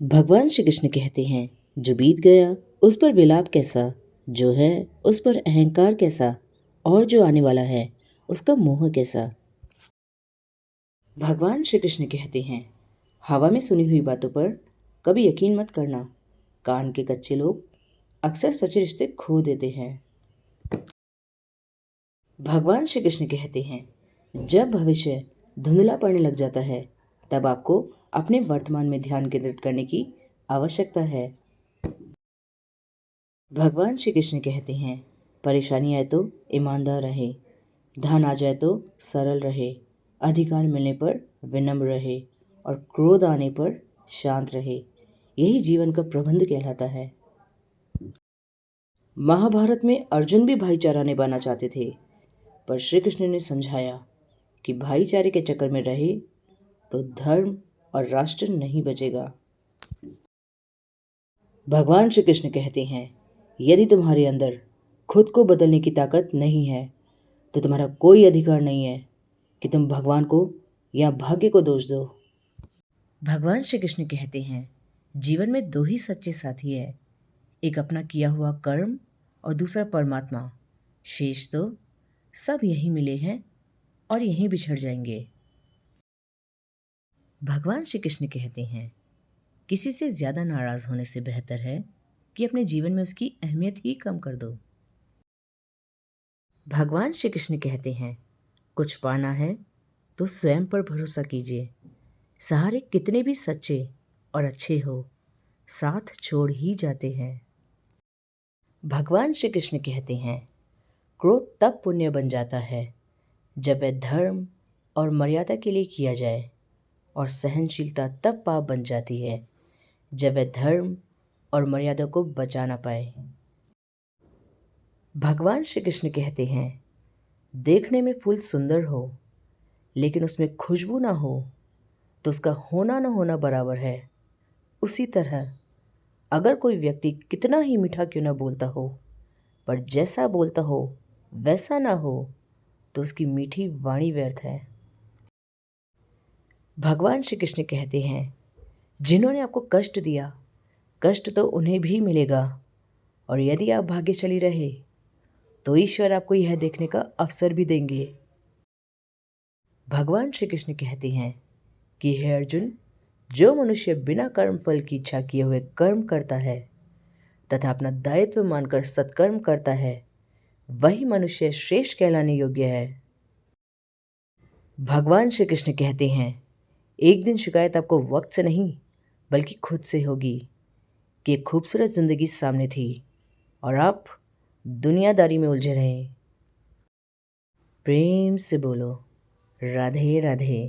भगवान श्री कृष्ण कहते हैं, जो बीत गया उस पर विलाप कैसा, जो है उस पर अहंकार कैसा, और जो आने वाला है उसका मोह कैसा। भगवान श्री कृष्ण कहते हैं, हवा में सुनी हुई बातों पर कभी यकीन मत करना। कान के कच्चे लोग अक्सर सच्चे रिश्ते खो देते हैं। भगवान श्री कृष्ण कहते हैं, जब भविष्य धुंधला पड़ने लग जाता है तब आपको अपने वर्तमान में ध्यान केंद्रित करने की आवश्यकता है। भगवान श्री कृष्ण कहते हैं, परेशानी आए तो ईमानदार रहे, धन आ जाए तो सरल रहे, अधिकार मिलने पर विनम्र रहे और क्रोध आने पर शांत रहे। यही जीवन का प्रबंध कहलाता है। महाभारत में अर्जुन भी भाईचारा निभाना चाहते थे, पर श्री कृष्ण ने समझाया कि भाईचारे के चक्कर में रहे तो धर्म और राष्ट्र नहीं बचेगा। भगवान श्री कृष्ण कहते हैं, यदि तुम्हारे अंदर खुद को बदलने की ताकत नहीं है तो तुम्हारा कोई अधिकार नहीं है कि तुम भगवान को या भाग्य को दोष दो। भगवान श्री कृष्ण कहते हैं, जीवन में दो ही सच्चे साथी है, एक अपना किया हुआ कर्म और दूसरा परमात्मा। शेष तो सब यहीं मिले हैं और यहीं बिछड़ जाएंगे। भगवान श्री कृष्ण कहते हैं, किसी से ज़्यादा नाराज़ होने से बेहतर है कि अपने जीवन में उसकी अहमियत ही कम कर दो। भगवान श्री कृष्ण कहते हैं, कुछ पाना है तो स्वयं पर भरोसा कीजिए। सहारे कितने भी सच्चे और अच्छे हो, साथ छोड़ ही जाते हैं। भगवान श्री कृष्ण कहते हैं, क्रोध तब पुण्य बन जाता है जब वह धर्म और मर्यादा के लिए किया जाए, और सहनशीलता तब पाप बन जाती है जब वह धर्म और मर्यादा को बचा ना पाए। भगवान श्री कृष्ण कहते हैं, देखने में फूल सुंदर हो लेकिन उसमें खुशबू ना हो तो उसका होना ना होना बराबर है। उसी तरह अगर कोई व्यक्ति कितना ही मीठा क्यों ना बोलता हो, पर जैसा बोलता हो वैसा ना हो तो उसकी मीठी वाणी व्यर्थ है। भगवान श्री कृष्ण कहते हैं, जिन्होंने आपको कष्ट दिया, कष्ट तो उन्हें भी मिलेगा, और यदि आप भाग्यशाली रहे तो ईश्वर आपको यह देखने का अवसर भी देंगे। भगवान श्री कृष्ण कहते हैं कि हे अर्जुन, जो मनुष्य बिना कर्म फल की इच्छा किए हुए कर्म करता है तथा अपना दायित्व मानकर सत्कर्म करता है, वही मनुष्य श्रेष्ठ कहलाने योग्य है। भगवान श्री कृष्ण कहते हैं, एक दिन शिकायत आपको वक्त से नहीं बल्कि खुद से होगी कि एक खूबसूरत जिंदगी सामने थी और आप दुनियादारी में उलझे रहे। प्रेम से बोलो, राधे राधे।